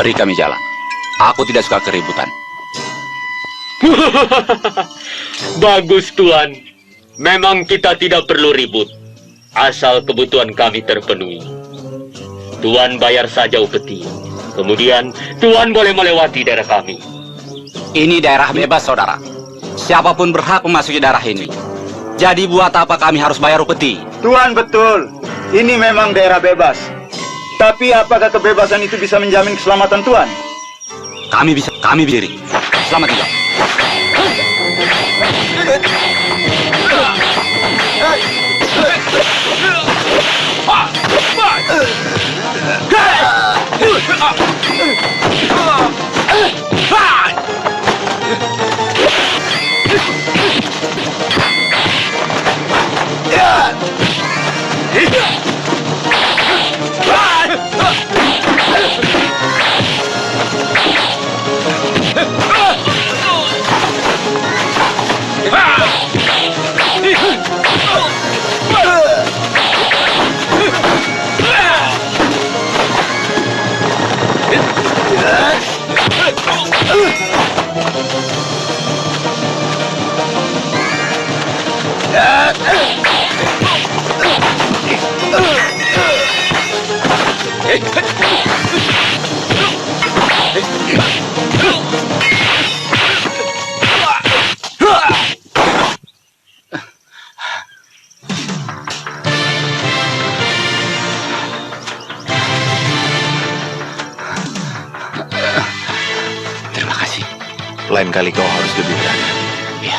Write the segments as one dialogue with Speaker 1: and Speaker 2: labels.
Speaker 1: Beri kami jalan. Aku tidak suka keributan.
Speaker 2: Bagus, Tuan. Memang kita tidak perlu ribut. Asal kebutuhan kami terpenuhi. Tuan bayar saja upeti. Kemudian, Tuan boleh melewati daerah kami.
Speaker 1: Ini daerah bebas, saudara. Siapapun berhak memasuki daerah ini. Jadi buat apa kami harus bayar upeti?
Speaker 3: Tuan, betul. Ini memang daerah bebas. Tapi apakah kebebasan itu bisa menjamin keselamatan Tuan?
Speaker 1: Kami berdiri. Selamat tinggal.
Speaker 4: Terima kasih. Lain kali kau harus lebih berani.
Speaker 1: Ya.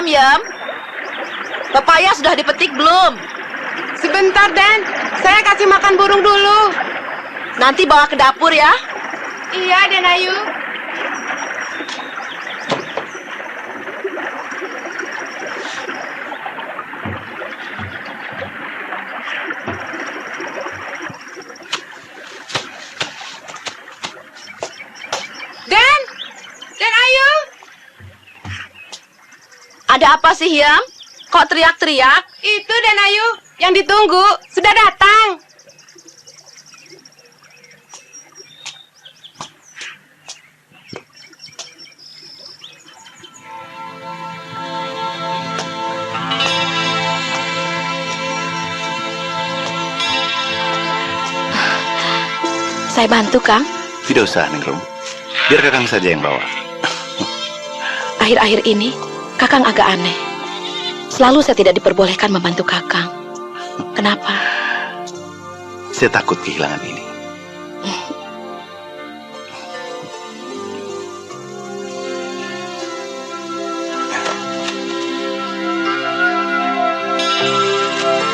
Speaker 5: Yam, pepaya sudah dipetik belum?
Speaker 6: Sebentar, Den. Saya kasih makan burung dulu.
Speaker 5: Nanti bawa ke dapur ya.
Speaker 6: Iya, Den Ayu. Den Ayu.
Speaker 5: Ada apa sih, Yam? Kok teriak-teriak?
Speaker 6: Itu Den Ayu, yang ditunggu sudah datang.
Speaker 5: Saya bantu, Kang.
Speaker 4: Tidak usah, Ningrum. Biar Kakang saja yang bawa.
Speaker 5: Akhir-akhir ini, Kakang agak aneh. Selalu saya tidak diperbolehkan membantu Kakang. Kenapa?
Speaker 4: Saya takut kehilangan ini.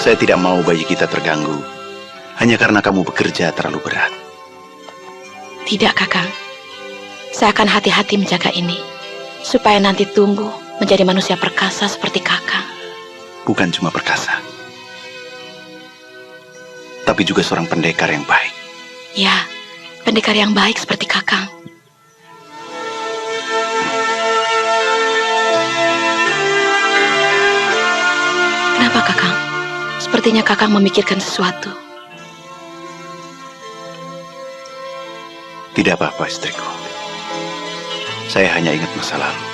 Speaker 4: Saya tidak mau bayi kita terganggu hanya karena kamu bekerja terlalu berat.
Speaker 5: Tidak, Kakang. Saya akan hati-hati menjaga ini, supaya nanti tumbuh menjadi manusia perkasa seperti Kakang.
Speaker 4: Bukan cuma perkasa, tapi juga seorang pendekar yang baik.
Speaker 5: Ya, pendekar yang baik seperti Kakang. Sepertinya Kakang memikirkan sesuatu.
Speaker 4: Tidak apa-apa, istriku. Saya hanya ingat masa lalu.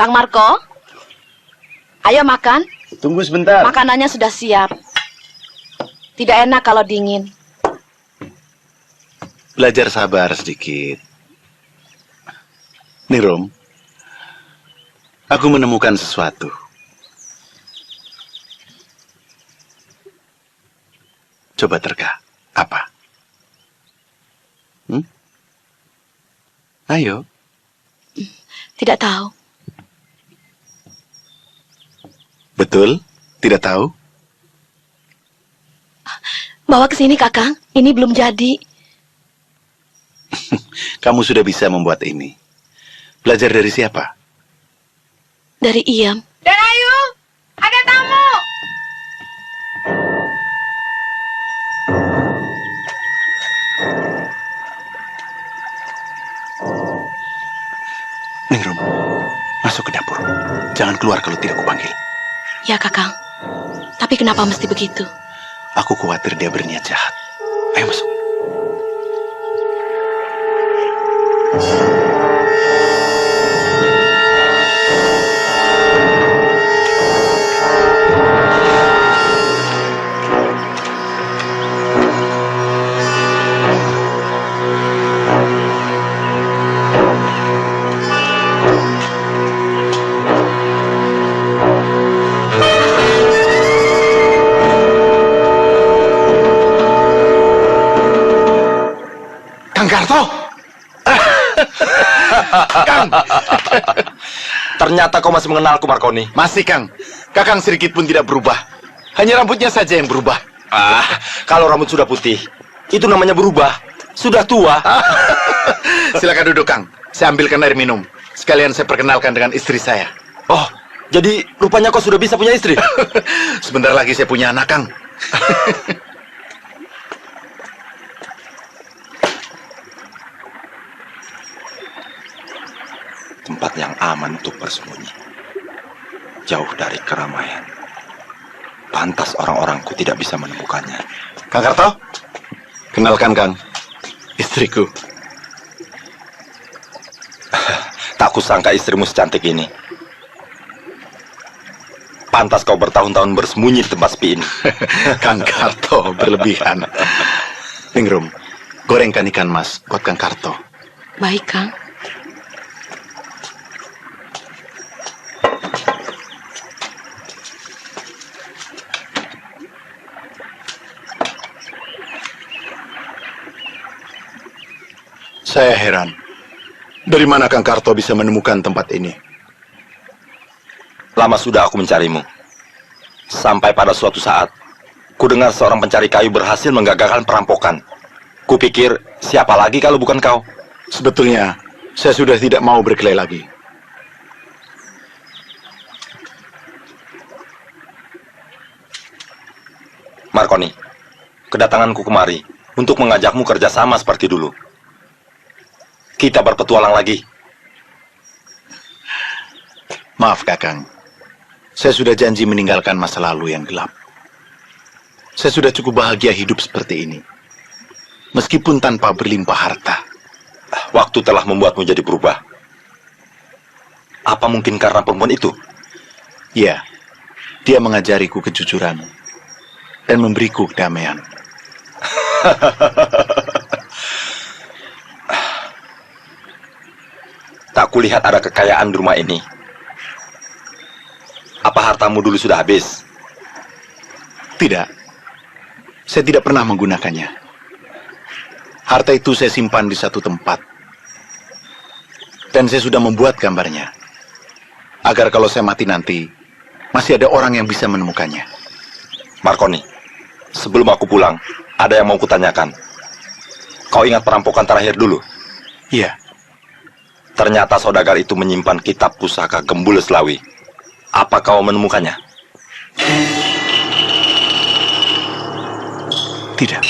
Speaker 5: Kang Marco, ayo makan.
Speaker 3: Tunggu sebentar.
Speaker 5: Makanannya sudah siap. Tidak enak kalau dingin.
Speaker 4: Belajar sabar sedikit. Ningrum, aku menemukan sesuatu. Coba terka. Apa? Ayo.
Speaker 5: Tidak tahu.
Speaker 4: Betul? Tidak tahu?
Speaker 5: Bawa ke sini, Kakang. Ini belum jadi.
Speaker 4: Kamu sudah bisa membuat ini. Belajar dari siapa?
Speaker 5: Dari Iyam.
Speaker 6: Dan Ayu, ada tamu.
Speaker 4: Ningrum, masuk ke dapur. Jangan keluar kalau tidak kupanggil.
Speaker 5: Ya, Kakang. Tapi kenapa mesti begitu?
Speaker 4: Aku khawatir dia berniat jahat. Ayo masuk. Kang Karto! Kang!
Speaker 7: Ternyata kau masih mengenalku, Marconi.
Speaker 4: Masih, Kang. Kakang sedikit pun tidak berubah. Hanya rambutnya saja yang berubah.
Speaker 7: Kalau rambut sudah putih, itu namanya berubah. Sudah tua.
Speaker 4: Silakan duduk, Kang. Saya ambilkan air minum. Sekalian saya perkenalkan dengan istri saya.
Speaker 7: Oh, jadi rupanya kau sudah bisa punya istri?
Speaker 4: Sebentar lagi saya punya anak, Kang.
Speaker 7: Tempat yang aman untuk bersembunyi. Jauh dari keramaian. Pantas orang-orangku tidak bisa menemukannya.
Speaker 4: Kang Karto, kenalkan, Kang. Istriku.
Speaker 7: Tak kusangka istrimu secantik ini. Pantas kau bertahun-tahun bersembunyi di tempat sepi ini.
Speaker 4: Kang Karto, berlebihan. Ningrum, gorengkan ikan mas buat Kang Karto.
Speaker 5: Baik, Kang.
Speaker 4: Saya heran. Dari mana Kang Karto bisa menemukan tempat ini?
Speaker 7: Lama sudah aku mencarimu. Sampai pada suatu saat, ku dengar seorang pencari kayu berhasil menggagalkan perampokan. Kupikir, siapa lagi kalau bukan kau?
Speaker 4: Sebetulnya, saya sudah tidak mau berkelahi lagi.
Speaker 7: Marconi, kedatanganku kemari untuk mengajakmu kerjasama seperti dulu. Kita berpetualang lagi.
Speaker 4: Maaf, Kakang. Saya sudah janji meninggalkan masa lalu yang gelap. Saya sudah cukup bahagia hidup seperti ini. Meskipun tanpa berlimpah harta.
Speaker 7: Waktu telah membuatmu jadi berubah. Apa mungkin karena perempuan itu?
Speaker 4: Ya, dia mengajariku kejujuran dan memberiku kedamaian.
Speaker 7: Tak kulihat ada kekayaan di rumah ini. Apa hartamu dulu sudah habis?
Speaker 4: Tidak. Saya tidak pernah menggunakannya. Harta itu saya simpan di satu tempat. Dan saya sudah membuat gambarnya. Agar kalau saya mati nanti, masih ada orang yang bisa menemukannya.
Speaker 7: Marconi, sebelum aku pulang, ada yang mau kutanyakan. Kau ingat perampokan terakhir dulu?
Speaker 4: Iya.
Speaker 7: Ternyata saudagar itu menyimpan kitab pusaka Gembul Selawi. Apa kau menemukannya?
Speaker 4: Tidak.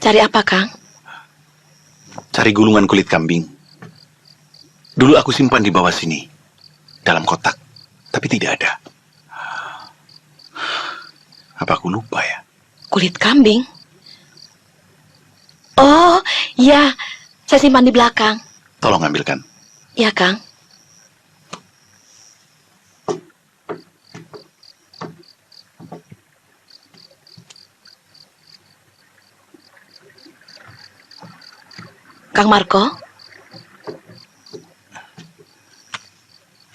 Speaker 5: Cari apa, Kang?
Speaker 4: Cari gulungan kulit kambing. Dulu aku simpan di bawah sini, dalam kotak, tapi tidak ada. Apa aku lupa ya?
Speaker 5: Kulit kambing? Oh, ya. Saya simpan di belakang.
Speaker 4: Tolong ambilkan.
Speaker 5: Ya, Kang. Kang Marco?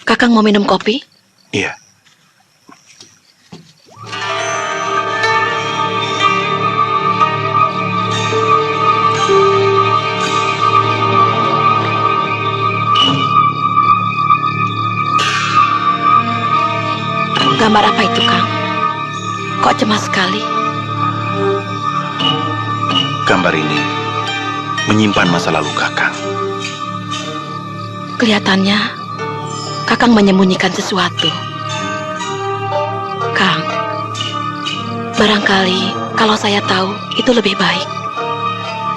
Speaker 5: Kakang mau minum kopi?
Speaker 4: Iya.
Speaker 5: Gambar apa itu, Kang? Kok cemas sekali?
Speaker 4: Gambar ini menyimpan masa lalu Kakang.
Speaker 5: Kelihatannya Kakang menyembunyikan sesuatu. Kang, barangkali kalau saya tahu itu lebih baik.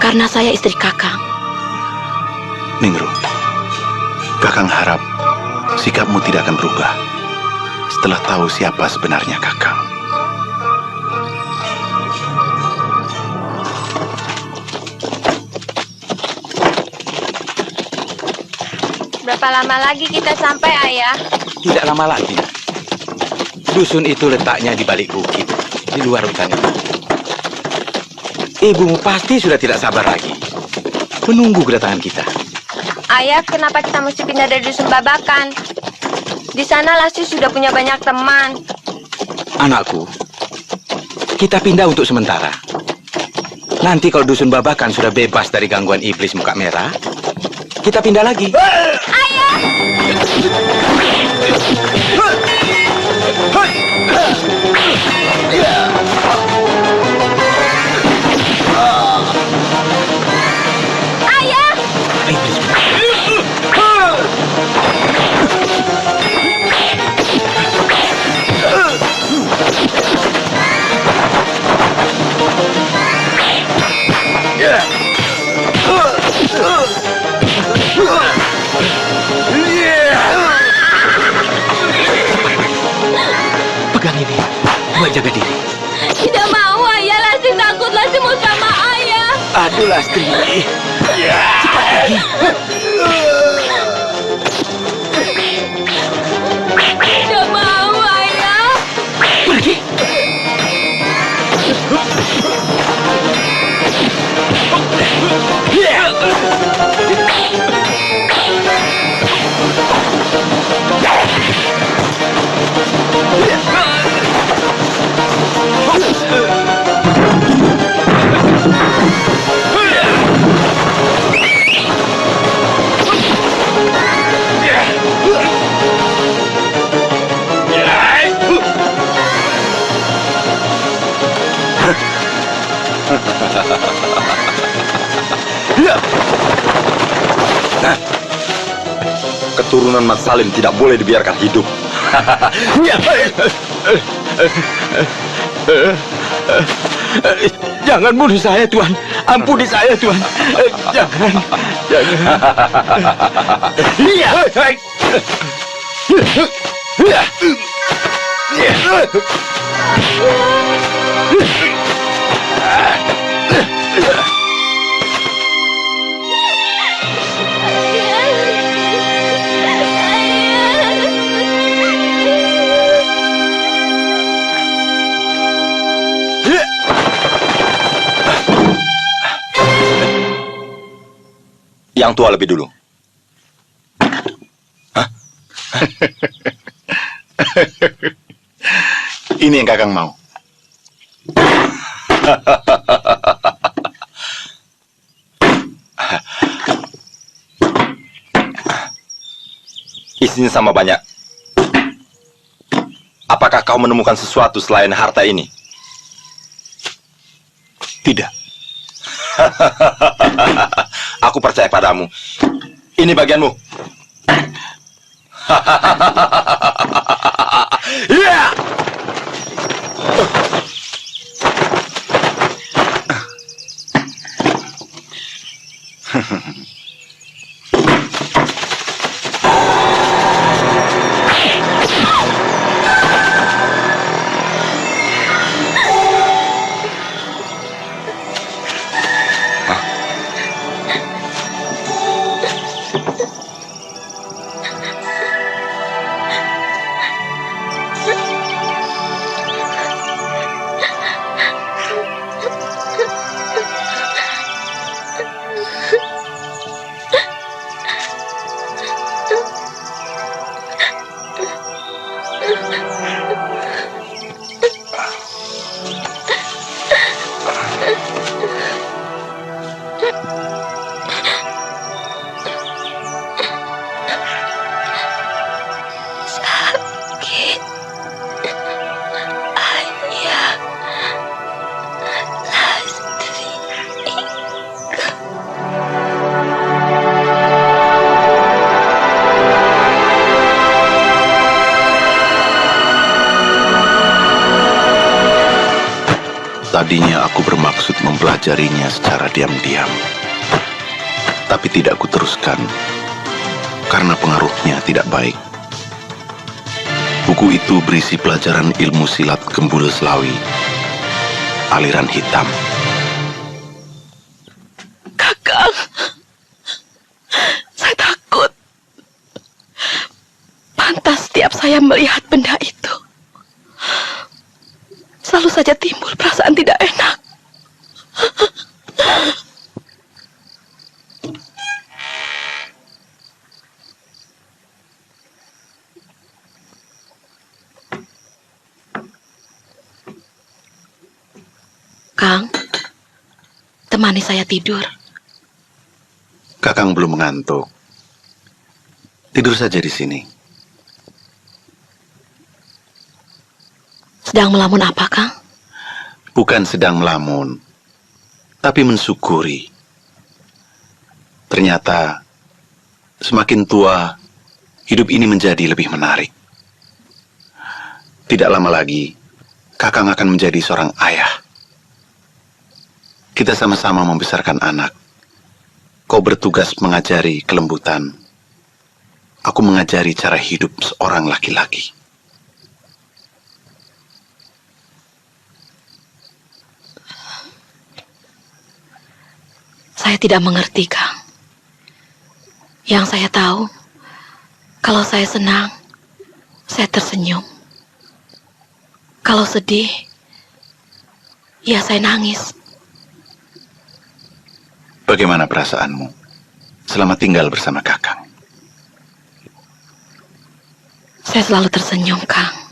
Speaker 5: Karena saya istri Kakang.
Speaker 4: Ningru, Kakang harap sikapmu tidak akan berubah setelah tahu siapa sebenarnya Kakang.
Speaker 6: Berapa lama lagi kita sampai, Ayah?
Speaker 1: Tidak lama lagi. Dusun itu letaknya di balik bukit, di luar hutan itu. Ibumu pasti sudah tidak sabar lagi menunggu kedatangan kita.
Speaker 6: Ayah, kenapa kita mesti pindah dari Dusun Babakan? Di sana Lasti sudah punya banyak teman.
Speaker 1: Anakku, kita pindah untuk sementara. Nanti kalau Dusun Babakan sudah bebas dari gangguan iblis muka merah, kita pindah lagi.
Speaker 6: Ayah! Ayah!
Speaker 1: Pegang ini, buat jaga diri.
Speaker 6: Tidak mau, Ayah. Lasti takut. Lasti mau sama Ayah.
Speaker 1: Aduh, Lastri. Cepat pergi.
Speaker 6: Tidak mau, Ayah.
Speaker 1: Pergi.
Speaker 7: Keturunan Mas Salim tidak boleh dibiarkan hidup.
Speaker 1: Jangan bunuh saya, Tuan. Ampuni saya, Tuan. Jangan.
Speaker 7: Yang tua lebih dulu. Hah?
Speaker 4: Ini yang Kakang mau.
Speaker 7: sini sama banyak. Apakah kau menemukan sesuatu selain harta ini?
Speaker 4: Tidak.
Speaker 7: Aku percaya padamu. Ini bagianmu. Ya!
Speaker 4: Tadinya aku bermaksud mempelajarinya secara diam-diam. Tapi tidak kuteruskan, karena pengaruhnya tidak baik. Buku itu berisi pelajaran ilmu silat Gembul Selawi, aliran hitam.
Speaker 5: Kakang, saya takut. Pantas setiap saya melihat benda itu, selalu saja timbul perasaan tidak enak. Kang, temani saya tidur.
Speaker 4: Kakang belum mengantuk. Tidur saja di sini.
Speaker 5: Sedang melamun apa, Kang?
Speaker 4: Bukan sedang melamun, tapi mensyukuri. Ternyata semakin tua, hidup ini menjadi lebih menarik. Tidak lama lagi, Kakang akan menjadi seorang ayah. Kita sama-sama membesarkan anak. Kau bertugas mengajari kelembutan. Aku mengajari cara hidup seorang laki-laki.
Speaker 5: Saya tidak mengerti, Kang. Yang saya tahu, kalau saya senang, saya tersenyum. Kalau sedih, ya saya nangis.
Speaker 4: Bagaimana perasaanmu selama tinggal bersama Kakang?
Speaker 5: Saya selalu tersenyum, Kang.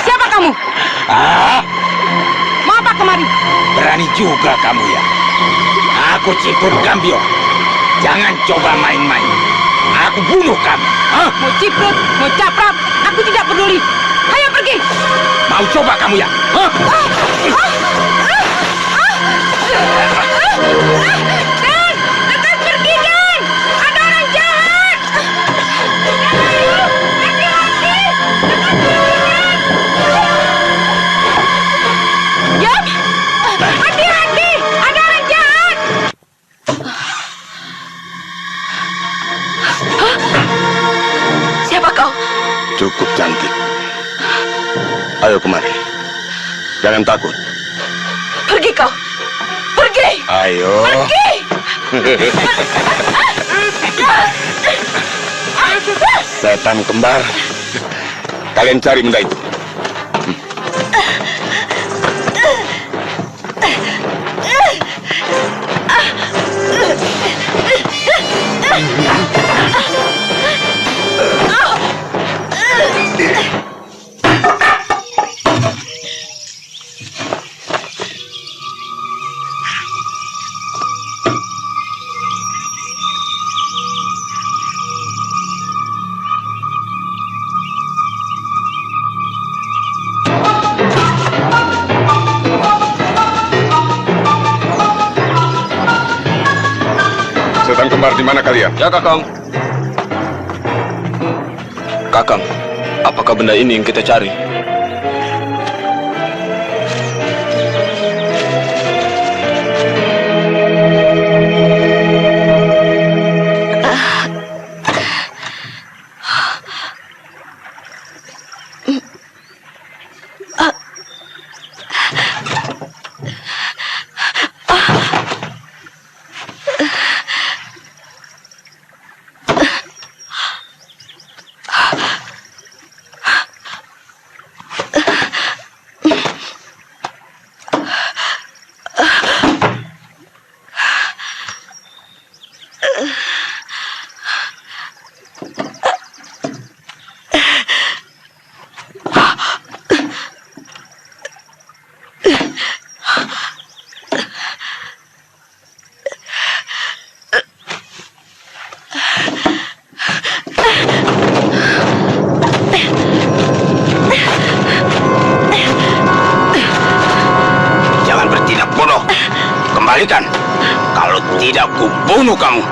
Speaker 5: Siapa kamu? Mau apa kemari?
Speaker 1: Berani juga kamu ya. Aku Ciprut Gambio. Jangan coba main-main. Aku bunuh kamu. Hah?
Speaker 5: Mau ciprut, mau caprap, aku tidak peduli. Ayo pergi.
Speaker 1: Mau coba kamu ya? Hah?
Speaker 5: Dan, lekas pergi Dan. Ada orang jahat. Hati-hati. Yap. Hati-hati. Ada orang jahat. Siapa kau?
Speaker 8: Cukup cantik. Ayo kemari. Jangan takut.
Speaker 5: Pergi kau. Pergi.
Speaker 8: Ayo.
Speaker 5: Pergi.
Speaker 8: Setan kembar. Kalian cari benda itu. Setan kembar, di mana kalian?
Speaker 9: Ya, Kakang. Kakang, apakah benda ini yang kita cari?
Speaker 1: Jangan bertindak bodoh. Kembalikan. Kalau tidak, ku bunuh kamu.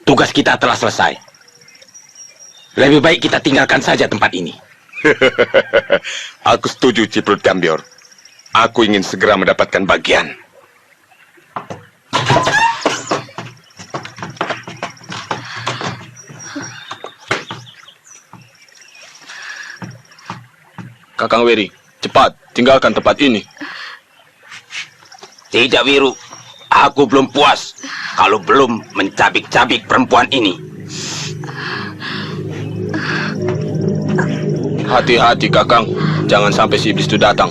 Speaker 1: Tugas kita telah selesai. Lebih baik kita tinggalkan saja tempat ini.
Speaker 8: Aku setuju, Ciprut Gambior. Aku ingin segera mendapatkan bagian.
Speaker 9: Kakang Weri, cepat tinggalkan tempat ini.
Speaker 1: Tidak, Wiru. Aku belum puas kalau belum mencabik-cabik perempuan ini.
Speaker 9: Hati-hati, Kakang. Jangan sampai si iblis itu datang.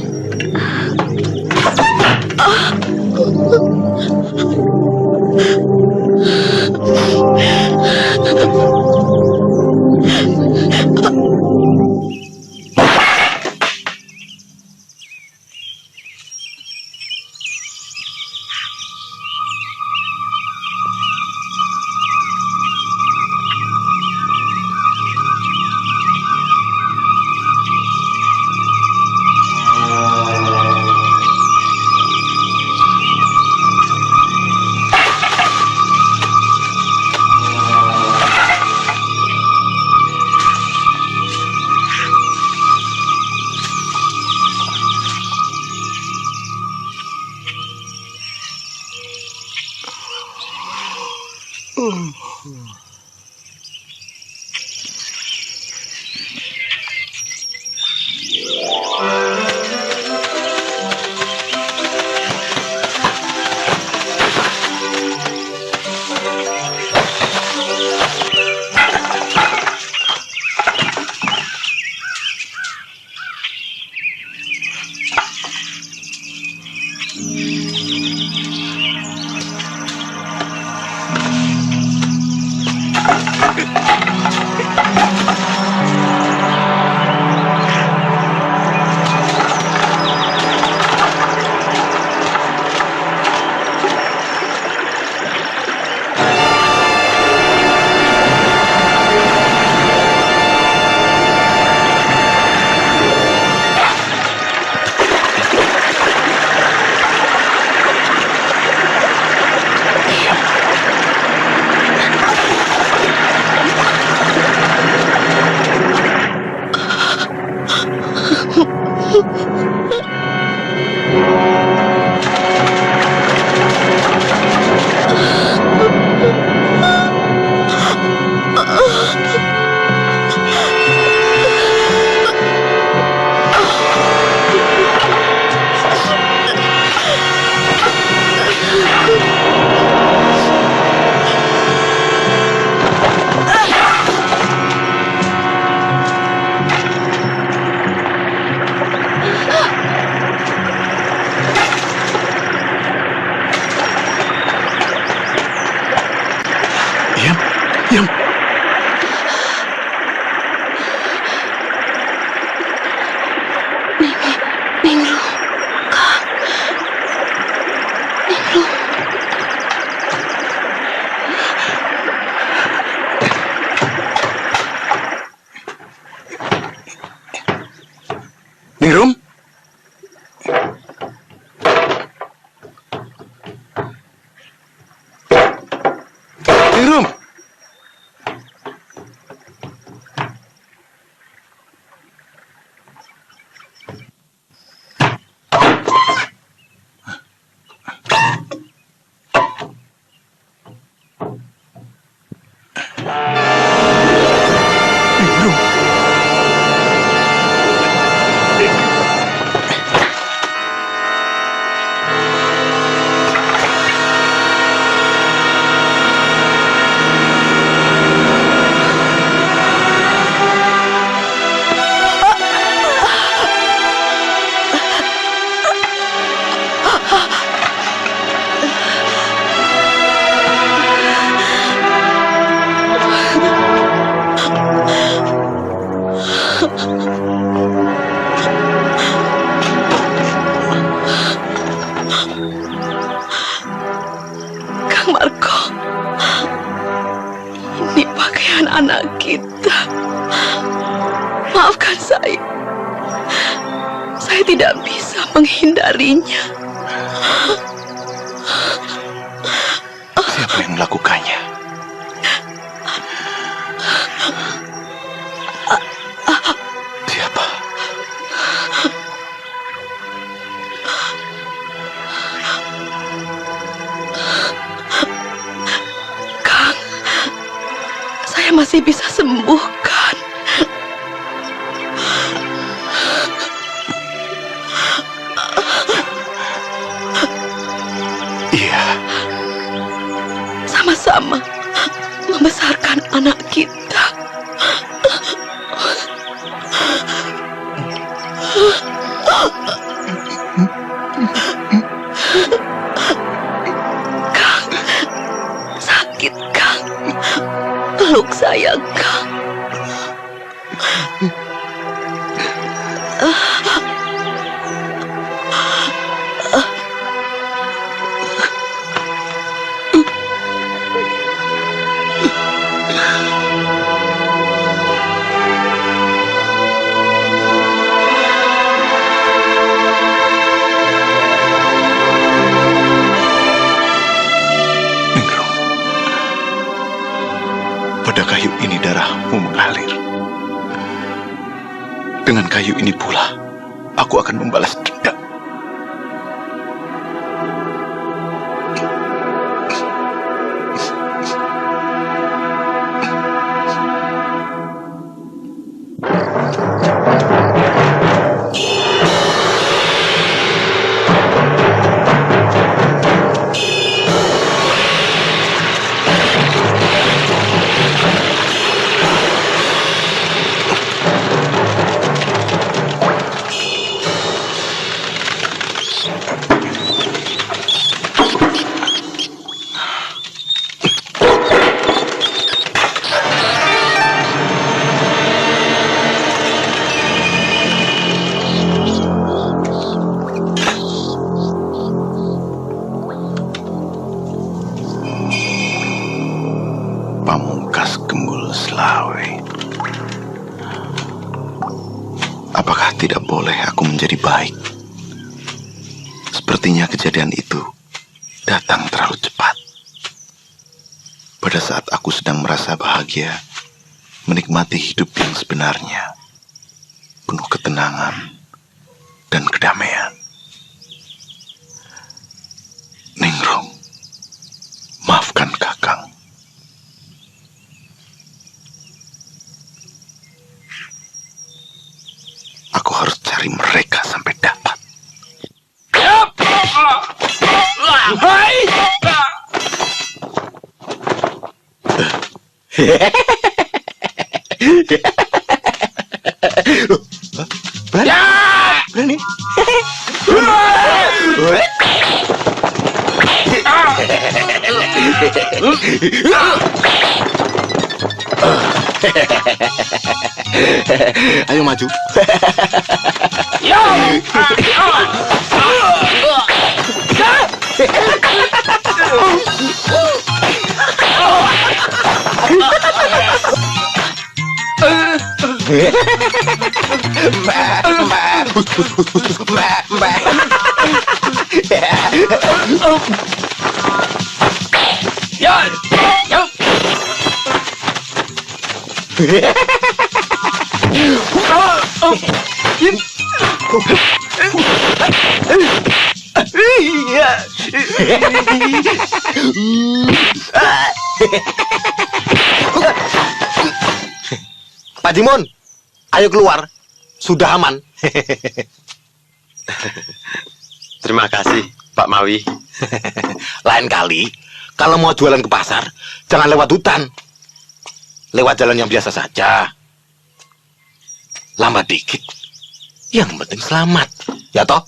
Speaker 4: Diam.
Speaker 5: Ningrum, Kang. Ningrum.
Speaker 4: Ningrum? Ningrum?
Speaker 5: Kang Marco, ini pakaian anak kita. Maafkan saya. Saya tidak bisa menghindarinya.
Speaker 4: Siapa yang melakukannya? Siapa?
Speaker 5: Kang, saya masih bisa sembuhkan.
Speaker 4: Iya.
Speaker 5: Sama-sama membesarkan anak kita. Kang, sakit Kang. Peluk saya Kang.
Speaker 4: Ningrum, pada kayu ini darahmu mengalir. Dengan kayu ini pula, aku akan membalas dendam. Pamungkas Gembul Selawe. Apakah tidak boleh aku menjadi baik? Sepertinya kejadian itu datang terlalu cepat. Pada saat aku sedang merasa bahagia, menikmati hidup yang sebenarnya, penuh ketenangan dan kedamaian. Ningrum, maafkan Kakang. Aku harus cari mereka sampai dapat. Berani? Berani? Ayo maju.
Speaker 7: Pak Jimon, ayo keluar. Sudah aman.
Speaker 10: Terima kasih, Pak Mawi.
Speaker 7: Lain kali, kalau mau jualan ke pasar, jangan lewat hutan. Lewat jalan yang biasa saja. Lambat dikit. Yang penting selamat. Ya toh?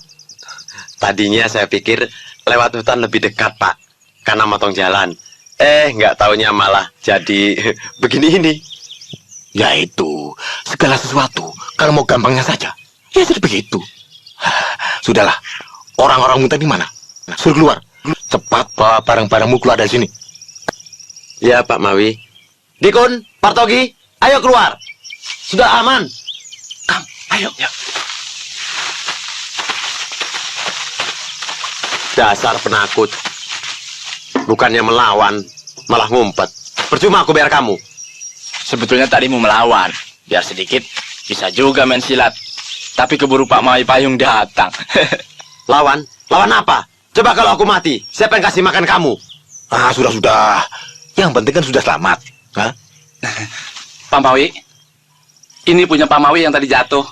Speaker 10: Tadinya saya pikir lewat hutan lebih dekat, Pak. Karena motong jalan. Nggak taunya malah jadi begini ini.
Speaker 7: Ya itu, segala sesuatu, kalau mau gampangnya saja, ya jadi begitu. Sudahlah, orang-orang minta di mana? Suruh keluar. Cepat bawa barang-barangmu keluar dari sini.
Speaker 10: Ya, Pak Mawi.
Speaker 7: Dikun, Partogi, ayo keluar. Sudah aman. Kam, ayo. Ya.
Speaker 10: Dasar penakut. Bukannya melawan, malah ngumpet. Percuma aku bayar kamu.
Speaker 9: Sebetulnya tadi mau melawan, biar sedikit bisa juga main silat. Tapi keburu Pak Mawi Payung datang.
Speaker 10: Lawan? Lawan apa? Coba kalau aku mati, siapa yang kasih makan kamu?
Speaker 7: Ah, sudah. Yang penting kan sudah selamat. Hah?
Speaker 9: Pak Mawi, ini punya Pak Mawi yang tadi jatuh.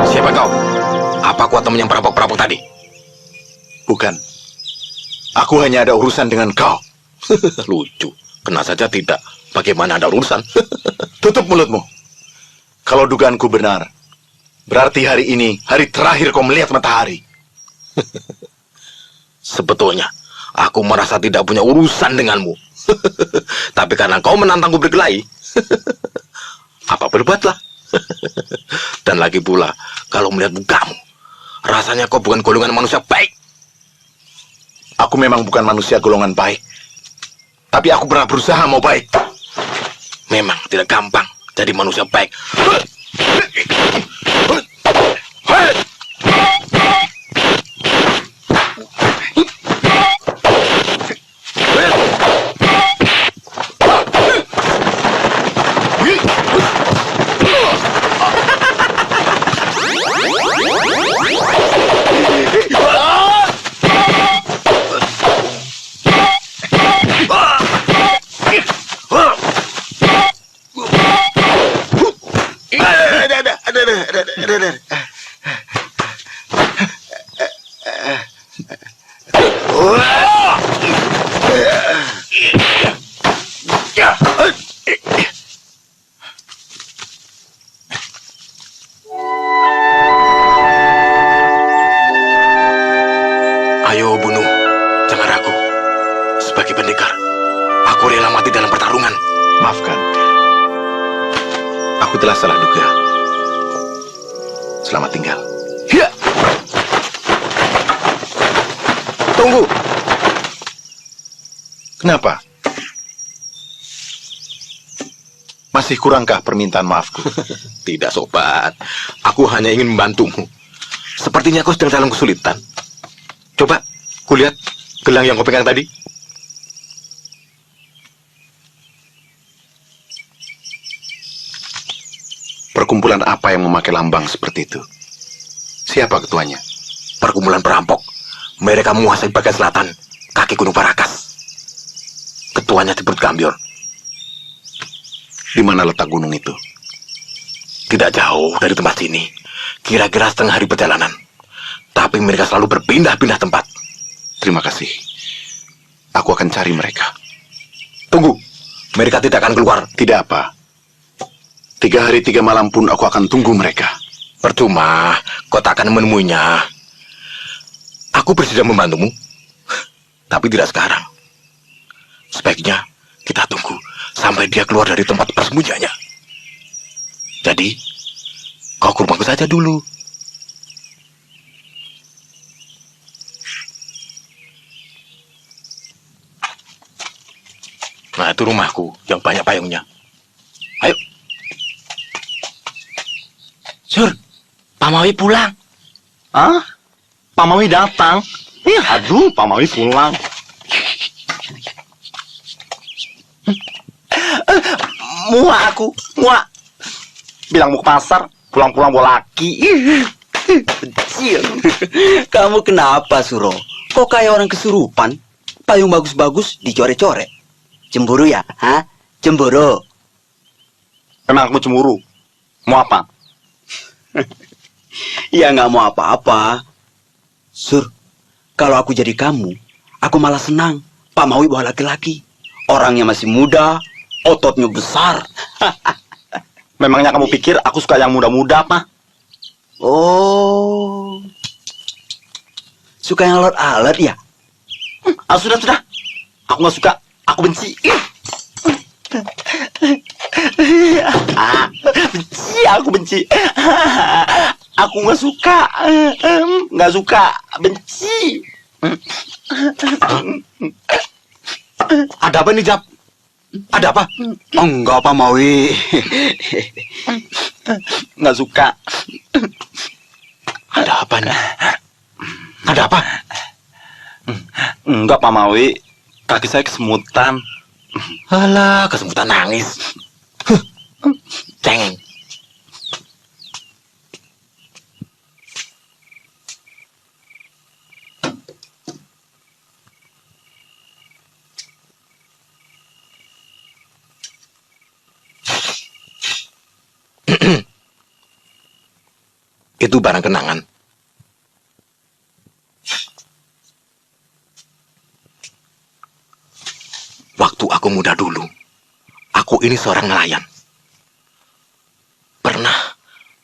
Speaker 7: Siapa kau? Apa kuat teman yang perampok-perampok tadi?
Speaker 4: Bukan. Aku hanya ada urusan dengan kau.
Speaker 7: Lucu. Kena saja tidak. Bagaimana ada urusan?
Speaker 4: Tutup mulutmu. Kalau dugaanku benar, berarti hari ini hari terakhir kau melihat matahari.
Speaker 7: Sebetulnya, aku merasa tidak punya urusan denganmu. Tapi karena kau menantangku berkelahi, apa berbuatlah. Dan lagi pula, kalau melihat mukamu, rasanya kau bukan golongan manusia baik.
Speaker 4: Aku memang bukan manusia golongan baik. Tapi aku pernah berusaha mau baik.
Speaker 7: Memang tidak gampang jadi manusia baik. Ayo bunuh, jangan ragu. Sebagai pendekar, aku rela mati dalam pertarungan.
Speaker 4: Maafkan. Aku telah salah duga. Selamat tinggal.
Speaker 7: Ya. Tunggu.
Speaker 4: Kenapa? Masih kurangkah permintaan maafku?
Speaker 7: Tidak, sobat. Aku hanya ingin membantumu. Sepertinya kau sedang dalam kesulitan. Coba, kulihat gelang yang kau pegang tadi.
Speaker 4: Perkumpulan apa yang memakai lambang seperti itu? Siapa ketuanya?
Speaker 7: Perkumpulan perampok. Mereka menguasai bagian selatan. kaki Gunung Parakas. Ketuanya disebut Gambior.
Speaker 4: Di mana letak gunung itu?
Speaker 7: Tidak jauh dari tempat sini. Kira-kira setengah hari perjalanan. Tapi mereka selalu berpindah-pindah tempat.
Speaker 4: Terima kasih. Aku akan cari mereka.
Speaker 7: Tunggu. Mereka tidak akan keluar.
Speaker 4: Tidak apa. 3 hari 3 malam pun aku akan tunggu mereka.
Speaker 7: Percuma. Kau tak akan menemuinya. Aku bersedia membantumu. Tapi tidak sekarang. Sebaiknya kita tunggu sampai dia keluar dari tempat persembunyiannya. Jadi, kau ke rumahku saja dulu. Nah, itu rumahku yang banyak payungnya. Ayo.
Speaker 9: Sur, Pak Mawi pulang.
Speaker 11: Hah? Pak Mawi datang? Aduh, Pak Mawi pulang. Muak aku, muak. Bilang mau ke pasar, pulang-pulang bawa laki. Kecil.
Speaker 12: Kamu kenapa, Suro? Kok kayak orang kesurupan? Payung bagus-bagus dicoret-coret. Cemburu ya? Hah? Cemburu?
Speaker 11: Memang aku cemburu. Mau apa?
Speaker 12: Ya nggak mau apa-apa. Sur, kalau aku jadi kamu, aku malah senang. Pak Mawi bawa laki-laki. Orangnya masih muda, ototnya besar.
Speaker 11: Memangnya kamu pikir aku suka yang muda-muda, apa?
Speaker 12: Oh, suka yang alot-alot ya?
Speaker 11: Sudah. Aku nggak suka. Aku benci. Benci, aku benci. Aku nggak suka. Nggak suka. Benci.
Speaker 7: Ada apa nih, Jap? Ada apa?
Speaker 12: Oh, enggak, Pak Mawi.
Speaker 11: Nggak suka.
Speaker 7: Ada apa nih? Ada apa?
Speaker 11: Enggak, Pak Mawi. Kaki saya kesemutan.
Speaker 7: Alah, kesemutan nangis. Cengeng. Itu barang kenangan. Waktu aku muda dulu, aku ini seorang nelayan. Pernah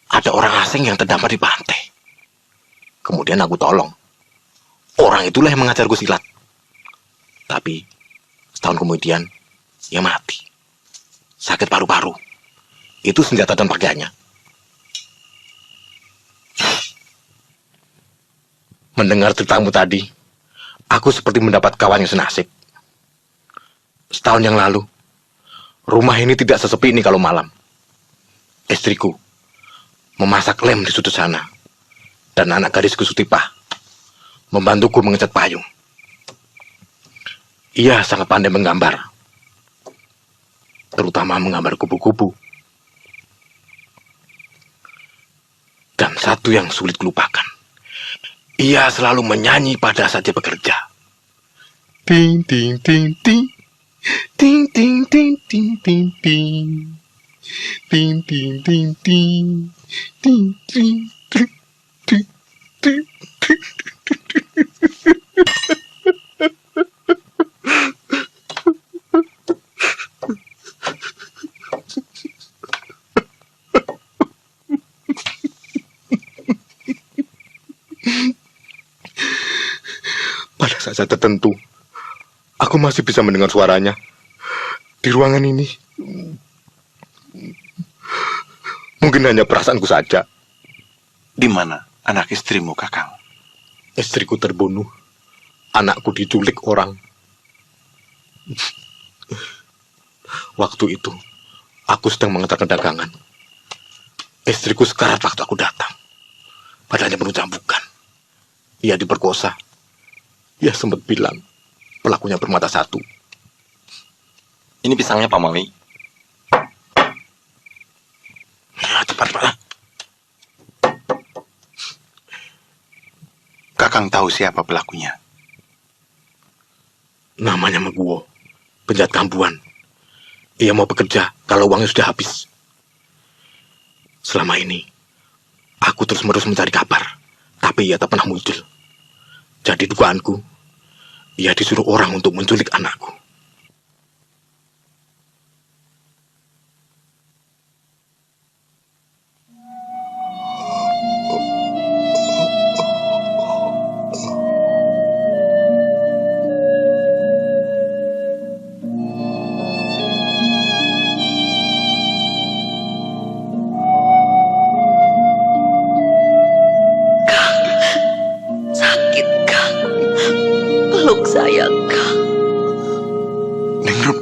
Speaker 7: ada orang asing yang terdampar di pantai. Kemudian aku tolong. Orang itulah yang mengajarku silat. Tapi setahun kemudian, ia mati. Sakit paru-paru. Itu senjata dan pakaiannya. Mendengar ceritamu tadi, aku seperti mendapat kawan yang senasib. Setahun yang lalu, rumah ini tidak sesepi ini kalau malam. Istriku memasak lem di sudut sana, dan anak gadisku Sutipah membantuku mengecat payung. Ia sangat pandai menggambar, terutama menggambar kupu-kupu. Dan satu yang sulit kulupakan, ia selalu menyanyi pada saat dia bekerja. Ting ting ting ting. Ting ting ting ting ting ting. Ting ting ting ting. Ting ting ting ting ting. Pada saat tertentu, aku masih bisa mendengar suaranya di ruangan ini. Mungkin hanya perasaanku saja.
Speaker 4: Di mana anak istrimu, Kakang?
Speaker 7: Istriku terbunuh. Anakku diculik orang. Waktu itu, aku sedang mengantarkan dagangan. Istriku sekarat waktu aku datang. Padahal penuh cambukan. Ia diperkosa. Ia sempat bilang, pelakunya bermata satu.
Speaker 11: Ini pisangnya, Pak Mawi.
Speaker 7: Ya, cepat.
Speaker 4: Kakang tahu siapa pelakunya?
Speaker 7: Namanya Meguwo, penjahat kampuan. Ia mau bekerja kalau uangnya sudah habis. Selama ini, aku terus-menerus mencari kabar, tapi ia tak pernah muncul. Jadi dugaanku, ia disuruh orang untuk menculik anakku.
Speaker 5: Peluk saya, Kang.
Speaker 4: Ningrum.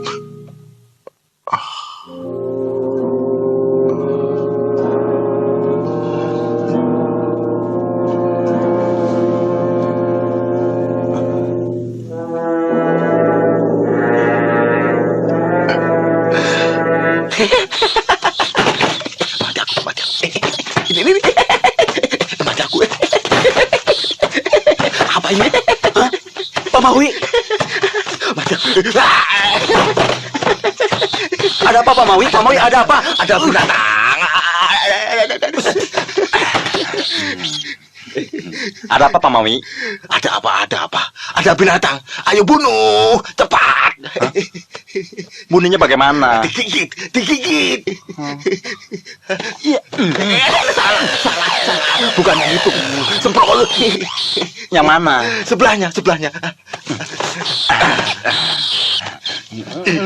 Speaker 12: Ini. Mati aku. Apa ini? Hah? Pak Maui. Mati aku. Ada apa, Pak Maui? Pak Maui, ada apa? Ada binatang. Ada apa, Pak Maui? Ada apa? Ada binatang. Ayo bunuh, cepat. Bunuhnya bagaimana? Digigit. Iya. Salah. Bukan yang itu. Semprol. Yang mana? Sebelahnya.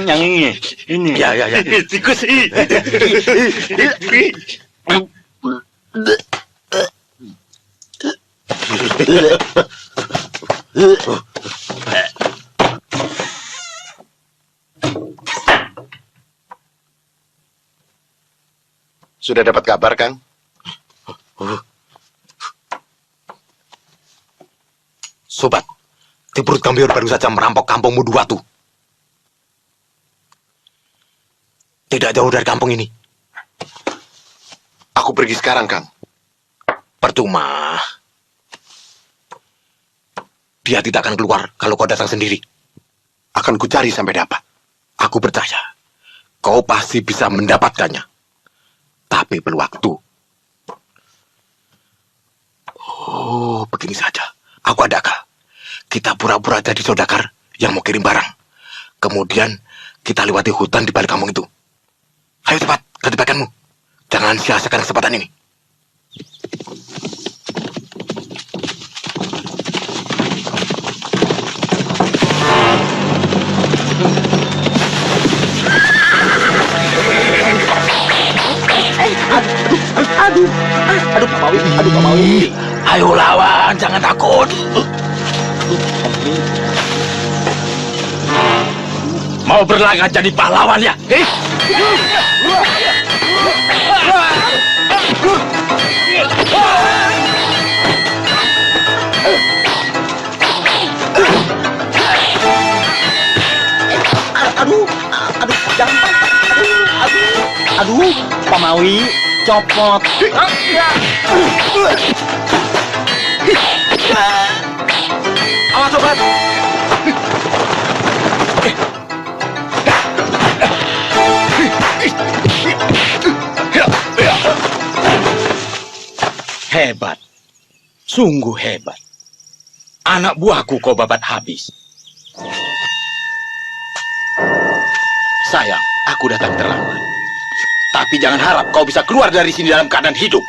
Speaker 12: Yang ini. Ini. Ya. Tikus.
Speaker 4: Sudah dapat kabar, Kang?
Speaker 7: Sobat, Tibrut Kambior baru saja merampok kampung Muduwatu. Tidak jauh dari kampung ini.
Speaker 4: Aku pergi sekarang, Kang.
Speaker 7: Percuma. Dia tidak akan keluar kalau kau datang sendiri.
Speaker 4: Akan kucari sampai dapat.
Speaker 7: Aku percaya. Kau pasti bisa mendapatkannya. Tapi perlu waktu. Oh, begini saja. Aku ada akal. Kita pura-pura jadi saudagar yang mau kirim barang. Kemudian kita lewati hutan di balik kampung itu. Ayo cepat, ganti pakaianmu. Jangan sia-siakan kesempatan ini.
Speaker 12: Aduh, Pak Maui.
Speaker 7: Ayo lawan, jangan takut. Mau berlagak jadi pahlawan ya?
Speaker 12: Aduh, jangan. Aduh, Pak Maui, copot.
Speaker 7: Awas sobat. Hebat. Sungguh hebat. Anak buahku kau babat habis. Sayang, aku datang terlambat. Tapi jangan harap kau bisa keluar dari sini dalam keadaan hidup.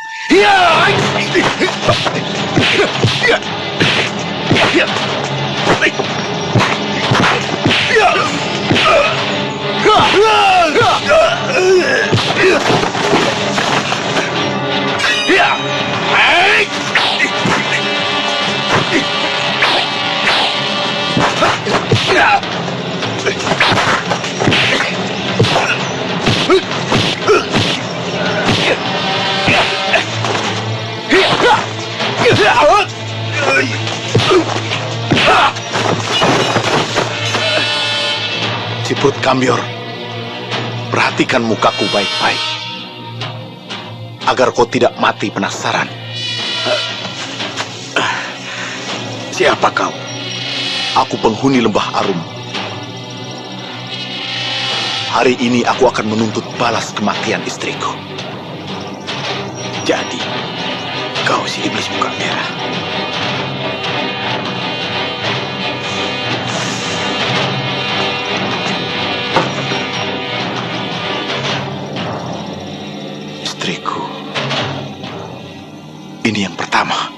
Speaker 4: Tibrut Kambior, perhatikan mukaku baik-baik, agar kau tidak mati penasaran.
Speaker 7: Siapa kau?
Speaker 4: Aku penghuni Lembah Arum, Hari ini aku akan menuntut balas kematian istriku. Jadi, kau si iblis muka merah. Istriku. Ini yang pertama.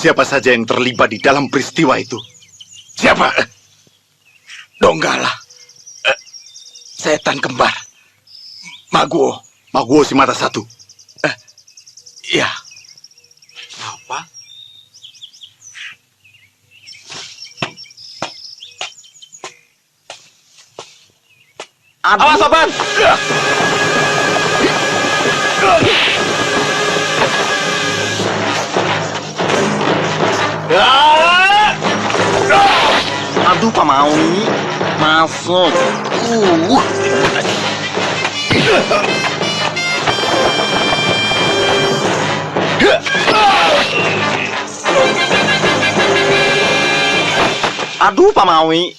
Speaker 4: Siapa saja yang terlibat di dalam peristiwa itu? Siapa? Donggala. Setan kembar. Maguo. Maguo si mata satu. Iya. Apa?
Speaker 11: Awas, sobat! Aduh, Pak Maui. Masuk. Aduh, Pak Maui.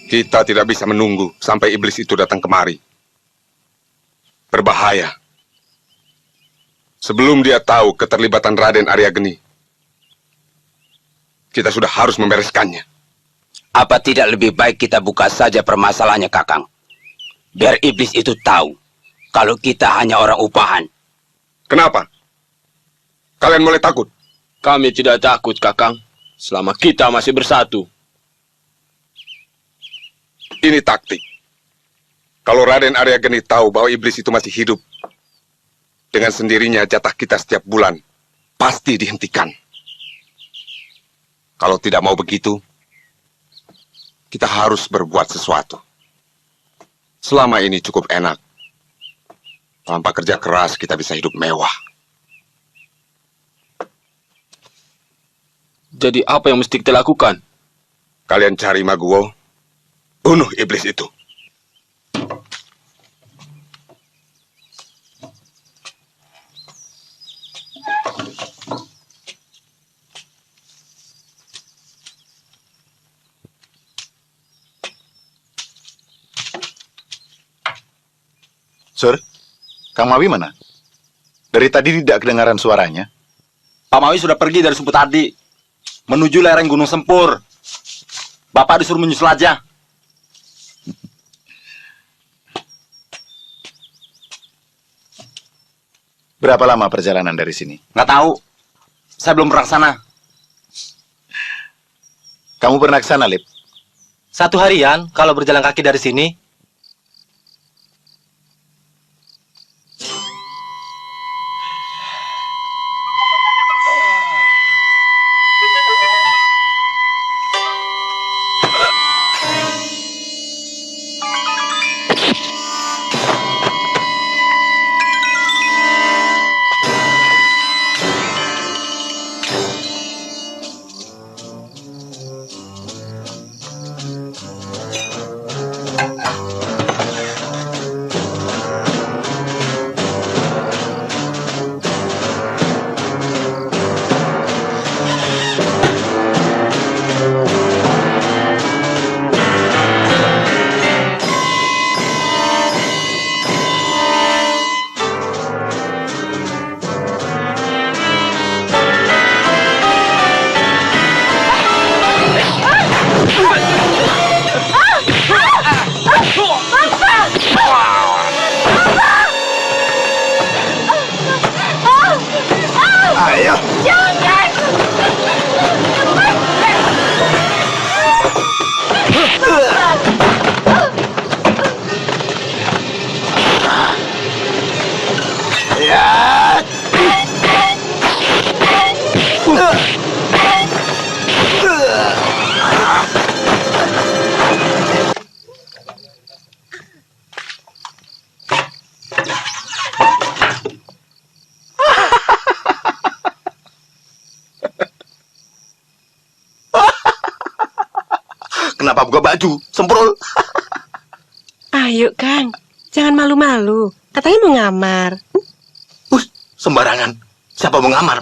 Speaker 8: Kita tidak bisa menunggu sampai iblis itu datang kemari. Berbahaya. Sebelum dia tahu keterlibatan Raden Arya Geni, kita sudah harus membereskannya.
Speaker 9: Apa tidak lebih baik kita buka saja permasalahannya, Kakang? Biar iblis itu tahu kalau kita hanya orang upahan.
Speaker 8: Kenapa? Kalian mulai takut?
Speaker 7: Kami tidak takut, Kakang, selama kita masih bersatu.
Speaker 8: Ini taktik. Kalau Raden Arya Geni tahu bahwa iblis itu masih hidup, dengan sendirinya jatah kita setiap bulan pasti dihentikan. Kalau tidak mau begitu, kita harus berbuat sesuatu. Selama ini cukup enak. Tanpa kerja keras kita bisa hidup mewah.
Speaker 7: Jadi apa yang mesti kita lakukan?
Speaker 8: Kalian cari Maguwo. Bunuh iblis itu.
Speaker 4: Sir, Kang Mawi mana? Dari tadi tidak kedengaran suaranya.
Speaker 11: Pak Mawi sudah pergi dari subuh tadi, menuju lereng Gunung Sempur. Bapak disuruh menyusul aja.
Speaker 4: Berapa lama perjalanan dari sini?
Speaker 11: Nggak tahu. Saya belum pernah ke sana.
Speaker 4: Kamu pernah ke sana, Lip?
Speaker 13: 1 harian kalau berjalan kaki dari sini.
Speaker 7: kenapa buka baju? Semprul.
Speaker 14: Ayo, Kang. Jangan malu-malu. Katanya mau ngamar.
Speaker 7: Sembarangan. Siapa mau ngamar?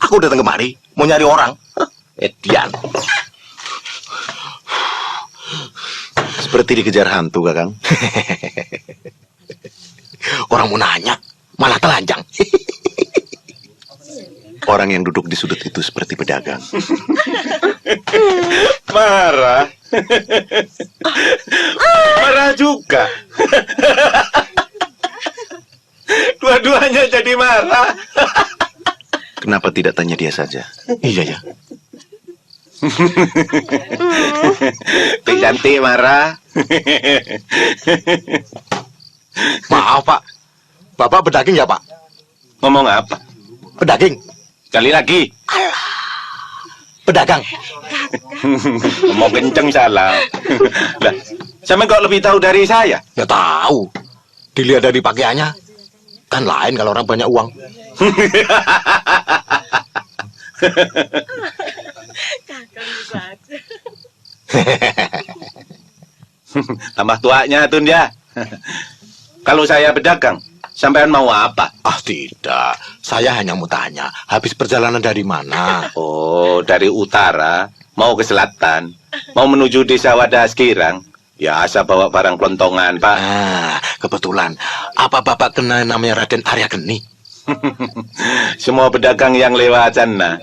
Speaker 7: Aku datang kemari, mau nyari orang. Edian.
Speaker 4: Seperti dikejar hantu, Kakang.
Speaker 7: Orang mau nanya, malah telanjang.
Speaker 4: Orang yang duduk di sudut itu seperti pedagang.
Speaker 3: Marah. Marah juga. Dua-duanya jadi marah.
Speaker 4: Kenapa tidak tanya dia saja?
Speaker 7: Iya ya.
Speaker 3: Cantik marah.
Speaker 7: Maaf Pak, Bapak pedaging ya Pak?
Speaker 3: Ngomong apa?
Speaker 7: Pedaging.
Speaker 3: Sekali lagi.
Speaker 7: Pedagang.
Speaker 3: Ngomong kenceng salah. Lah, sama kok lebih tahu dari saya?
Speaker 7: Ya tahu. Dilihat dari pakaiannya, kan lain kalau orang banyak uang.
Speaker 3: Tambah tuanya Tun ya. Kalau saya pedagang, sampean mau apa?
Speaker 7: Ah tidak, saya hanya mau tanya, habis perjalanan dari mana?
Speaker 3: Oh, dari utara, mau ke selatan, mau menuju desa Wadas Kirang. Biasa bawa barang kelontongan, Pak.
Speaker 7: Ah, kebetulan. Apa Bapak kenal namanya Raden Arya Geni?
Speaker 3: Semua pedagang yang lewat sana,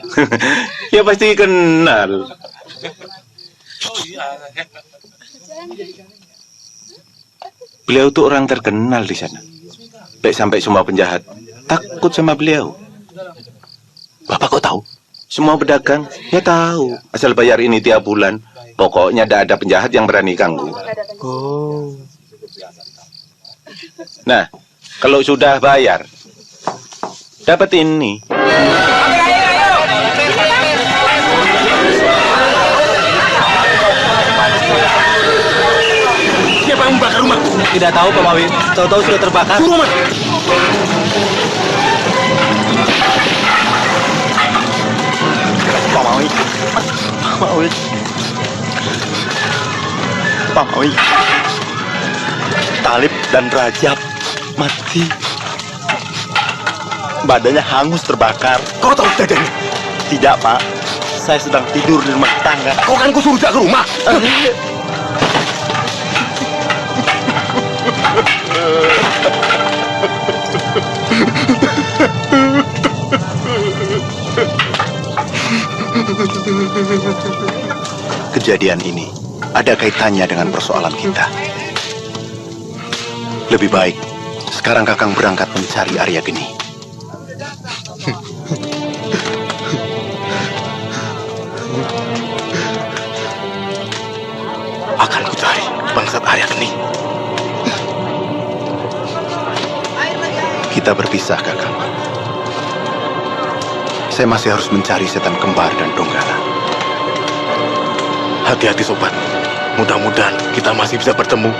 Speaker 3: ya pasti kenal. Beliau tuh orang terkenal di sana. Baik sampai semua penjahat takut sama beliau.
Speaker 7: Bapak kok tahu?
Speaker 3: Semua pedagang ya tahu. Asal bayar ini tiap bulan. Pokoknya tidak ada penjahat yang berani ganggu.
Speaker 7: Oh.
Speaker 3: Nah, kalau sudah bayar, dapat ini.
Speaker 13: Siapa yang membakar rumah? Tidak tahu, Pak Mawi. Tahu-tahu sudah terbakar. Rumah.
Speaker 11: Pak Mawi. Pak Mawi. Pak Mawi. Talib dan Rajab mati. Badannya hangus terbakar.
Speaker 7: Kau tahu kejadian?
Speaker 11: Tidak, Pak. Saya sedang tidur di rumah tangga.
Speaker 7: Kau kan kusuruh ke rumah.
Speaker 4: Kejadian ini ada kaitannya dengan persoalan kita. Lebih baik sekarang Kakang berangkat mencari Arya Geni.
Speaker 7: Akan kucari bangsat Arya Geni.
Speaker 4: Kita berpisah, Kakang. Saya masih harus mencari setan kembar dan Donggala.
Speaker 7: Hati-hati sobat. Mudah-mudahan kita masih bisa bertemu.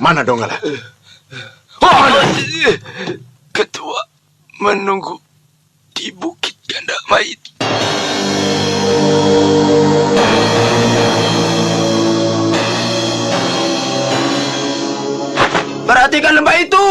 Speaker 4: Mana Donggala?
Speaker 9: Ketua menunggu di Bukit Ganda Mayit. Perhatikan lembah itu.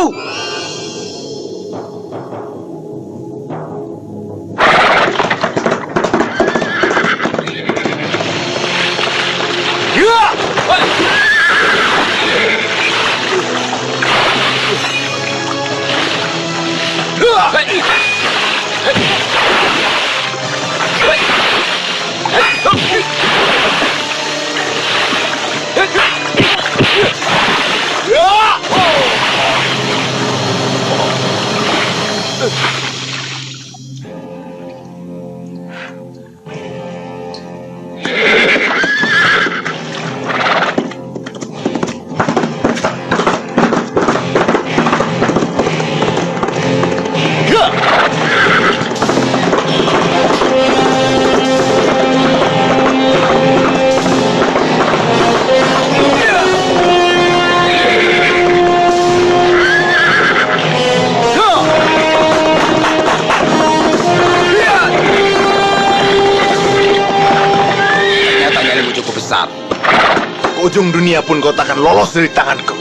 Speaker 4: Ujung dunia pun kau takkan lolos dari tanganku.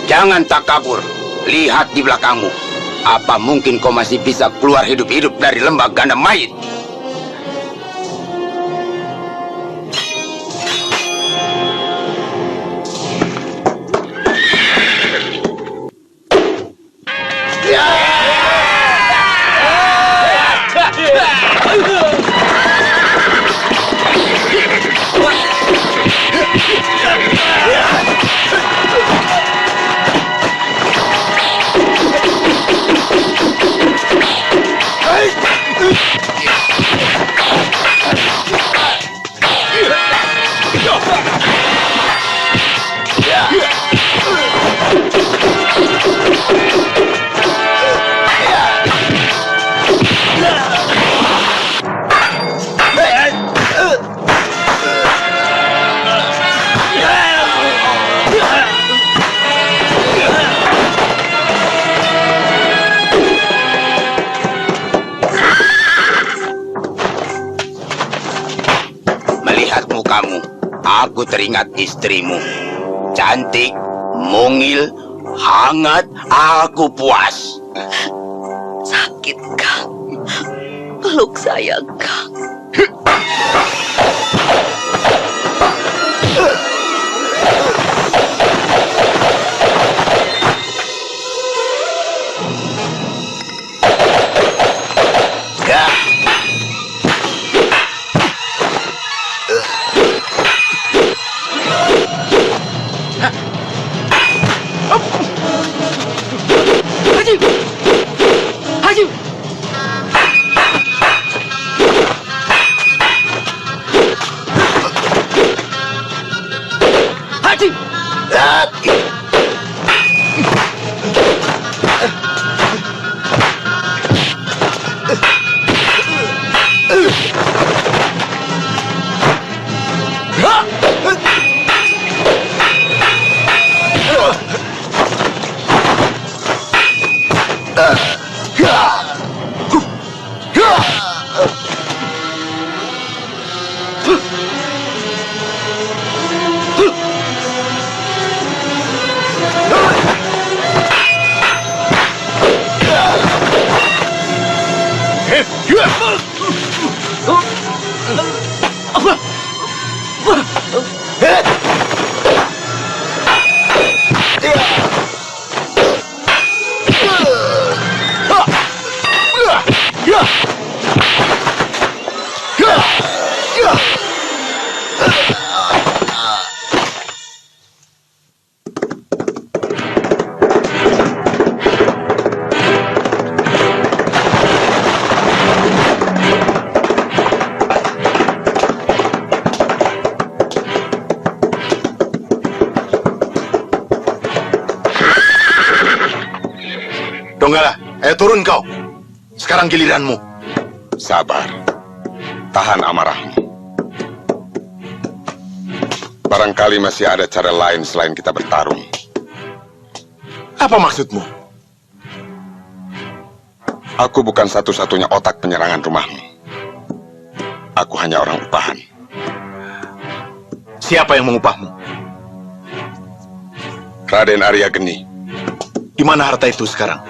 Speaker 9: Jangan takabur. Lihat di belakangmu. Apa mungkin kau masih bisa keluar hidup-hidup dari lembah Ganda Mayit? Aku teringat istrimu. Cantik, mungil, hangat, aku puas.
Speaker 15: Sakit, Kang. Peluk saya, Kang.
Speaker 4: Donggala, ayo turun kau. Sekarang giliranmu.
Speaker 8: Sabar. Tahan amarahmu. Barangkali masih ada cara lain selain kita bertarung.
Speaker 4: Apa maksudmu?
Speaker 8: Aku bukan satu-satunya otak penyerangan rumahmu. Aku hanya orang upahan.
Speaker 4: Siapa yang mengupahmu?
Speaker 8: Raden Arya Geni.
Speaker 4: Di mana harta itu sekarang?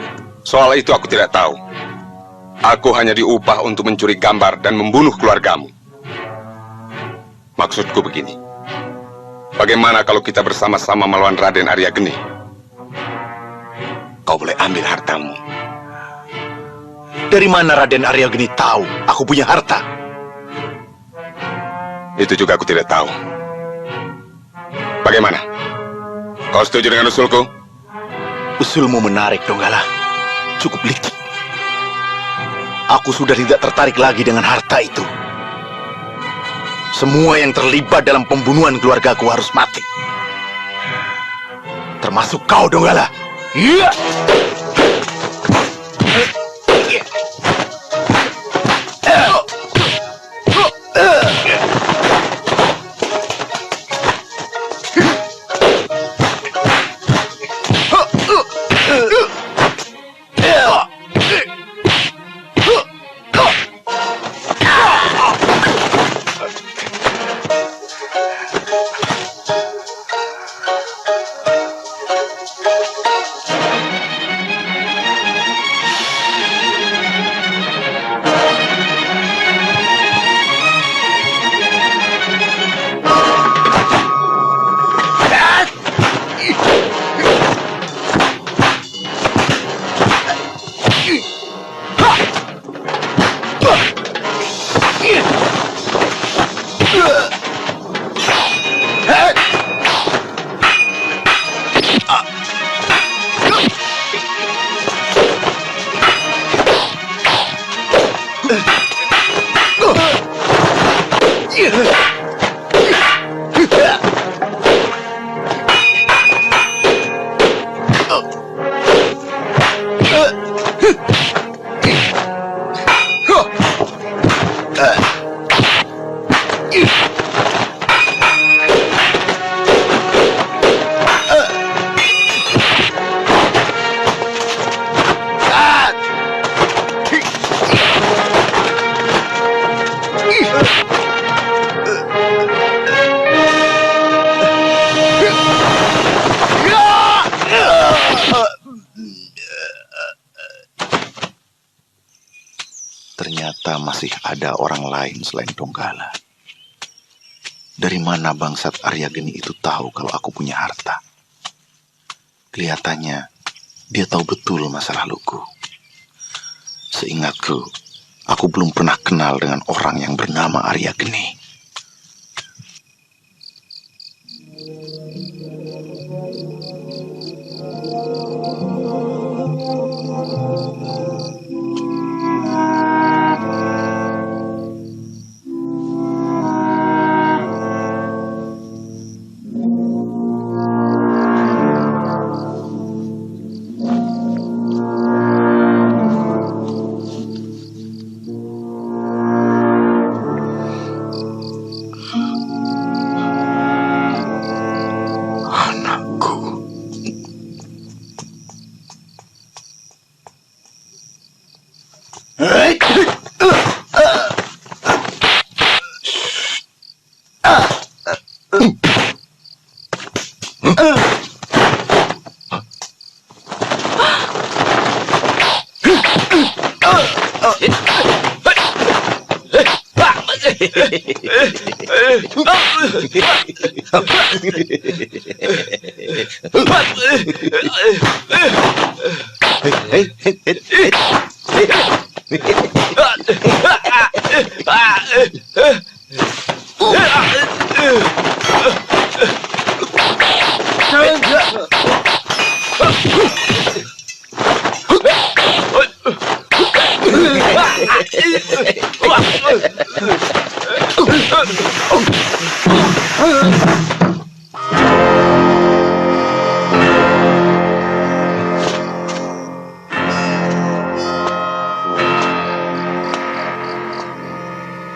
Speaker 8: Soal itu aku tidak tahu. Aku hanya diupah untuk mencuri gambar dan membunuh keluargamu. Maksudku begini. Bagaimana kalau kita bersama-sama melawan Raden Arya Geni? Kau boleh ambil hartamu.
Speaker 4: Dari mana Raden Arya Geni tahu aku punya harta?
Speaker 8: Itu juga aku tidak tahu. Bagaimana? Kau setuju dengan usulku?
Speaker 4: Usulmu menarik, Donggala. Cukup licik. Aku sudah tidak tertarik lagi dengan harta itu. Semua yang terlibat dalam pembunuhan keluargaku harus mati. Termasuk kau, Donggala. Iya. Ternyata masih ada orang lain selain Donggala. Dari mana bangsat Arya Geni itu tahu kalau aku punya harta? Kelihatannya dia tahu betul masa laluku. Seingatku, aku belum pernah kenal dengan orang yang bernama Arya Geni.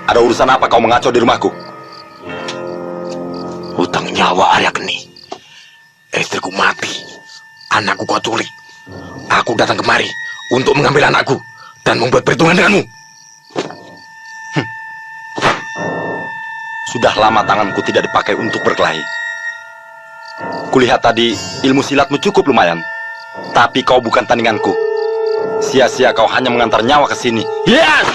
Speaker 11: Ada urusan apa kau mengacau di rumahku?
Speaker 7: Hutang nyawa Arya Geni. Istriku mati. Anakku kau culik. Aku datang kemari untuk mengambil anakku dan membuat perhitungan denganmu.
Speaker 11: Sudah lama tanganku tidak dipakai untuk berkelahi. Kulihat tadi ilmu silatmu cukup lumayan. Tapi kau bukan tandinganku. Sia-sia kau hanya mengantar nyawa ke sini. Yes!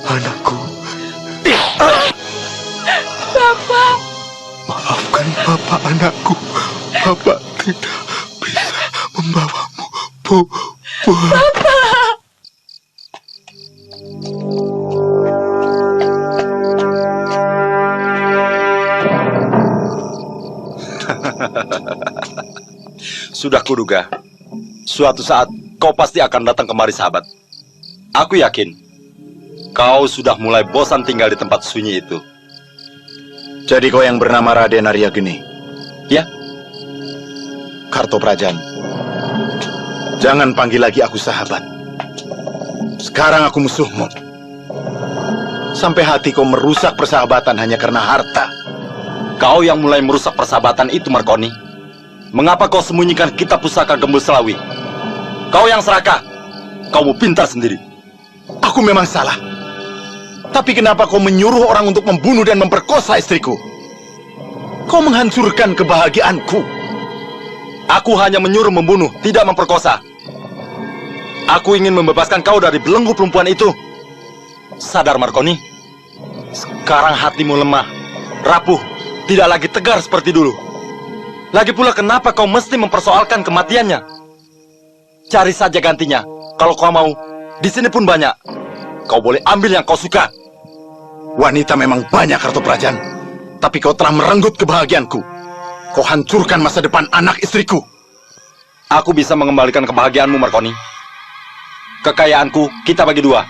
Speaker 4: Anakku.
Speaker 16: Bapak.
Speaker 4: Maafkan Bapak, anakku. Bapak tidak bisa membawamu pulang.
Speaker 16: Bapak.
Speaker 11: Sudah kuduga. Suatu saat kau pasti akan datang kemari, sahabat. Aku yakin kau sudah mulai bosan tinggal di tempat sunyi itu.
Speaker 4: Jadi kau yang bernama Raden Arya Geni?
Speaker 11: Ya.
Speaker 4: Kartoprajan, jangan panggil lagi aku sahabat. Sekarang aku musuhmu. Sampai hati kau merusak persahabatan hanya karena harta.
Speaker 11: Kau yang mulai merusak persahabatan itu, Markoni. Mengapa kau sembunyikan kitab pusaka Gembul Selawi? Kau yang serakah. Kau mau pintar sendiri.
Speaker 4: Aku memang salah. Tapi kenapa kau menyuruh orang untuk membunuh dan memperkosa istriku? Kau menghancurkan kebahagiaanku.
Speaker 11: Aku hanya menyuruh membunuh, tidak memperkosa. Aku ingin membebaskan kau dari belenggu perempuan itu. Sadar, Markoni. Sekarang hatimu lemah, rapuh, tidak lagi tegar seperti dulu. Lagi pula kenapa kau mesti mempersoalkan kematiannya? Cari saja gantinya. Kalau kau mau, di sini pun banyak. Kau boleh ambil yang kau suka.
Speaker 4: Wanita memang banyak, Kartoprajan. Tapi kau telah merenggut kebahagiaanku. Kau hancurkan masa depan anak istriku.
Speaker 11: Aku bisa mengembalikan kebahagiaanmu, Markoni. Kekayaanku kita bagi dua.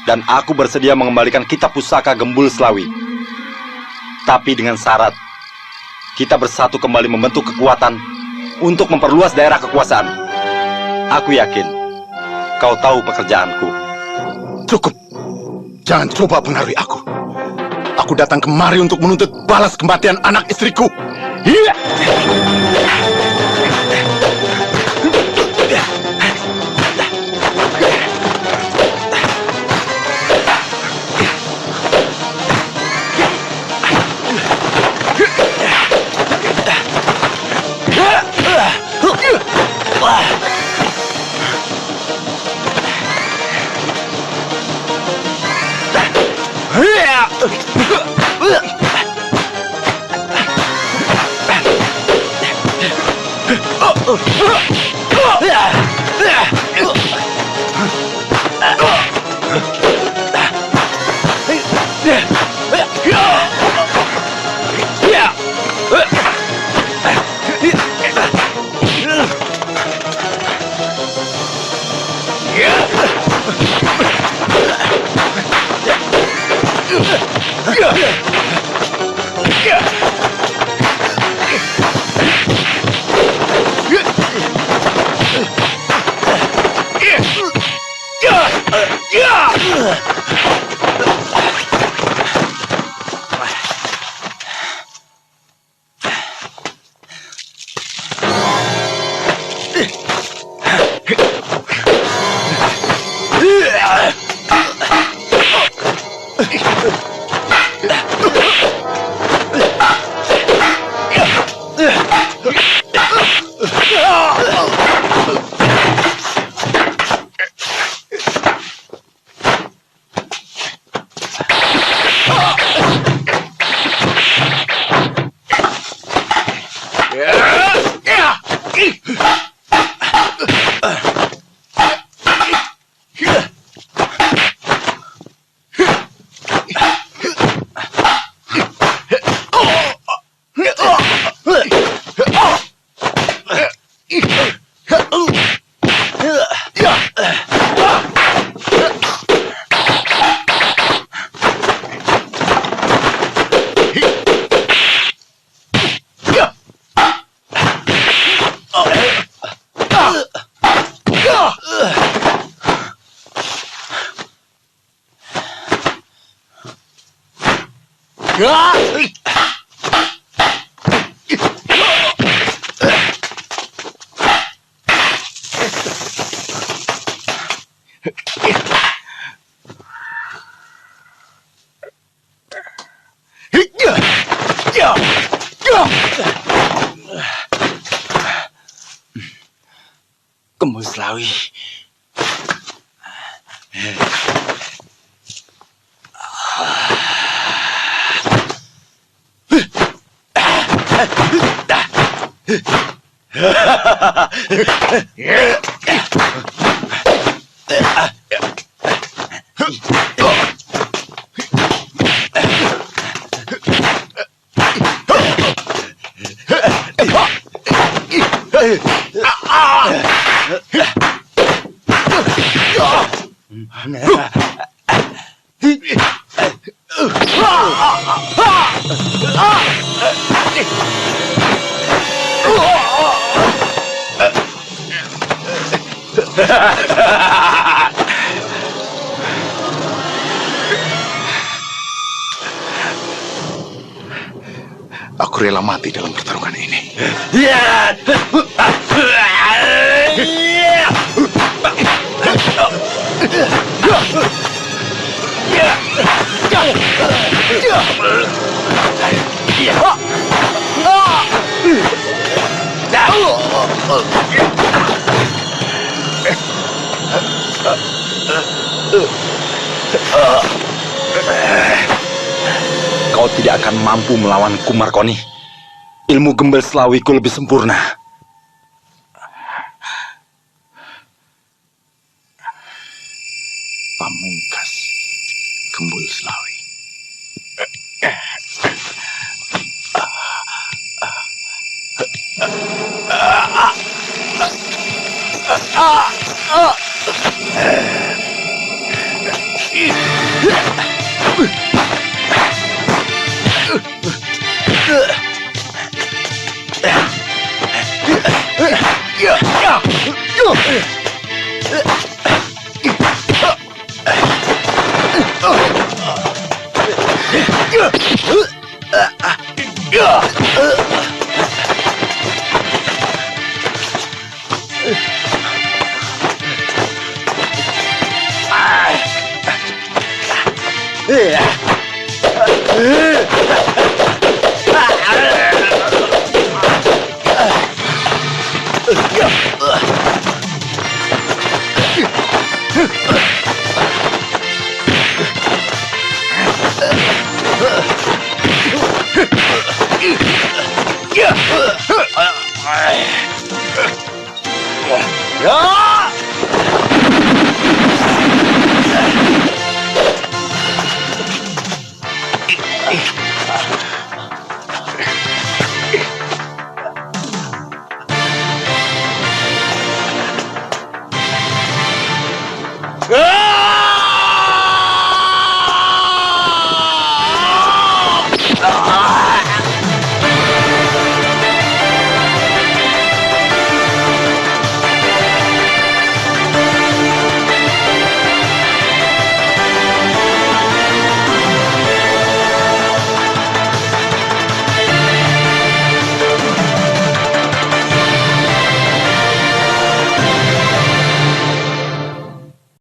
Speaker 11: Dan aku bersedia mengembalikan kitab pusaka Gembul Selawi. Tapi dengan syarat, kita bersatu kembali membentuk kekuatan untuk memperluas daerah kekuasaan. Aku yakin kau tahu pekerjaanku.
Speaker 4: Cukup. Jangan coba pengaruhi aku. Aku aku datang kemari untuk menuntut balas kematian anak istriku. Iya.
Speaker 12: Gembul Slawi.
Speaker 4: Aku rela mati dalam pertarungan ini.
Speaker 11: Kau tidak akan mampu melawanku, Markoni. Ilmu gembel Slawiku lebih sempurna.
Speaker 4: Pamungkas Gembul Slawi.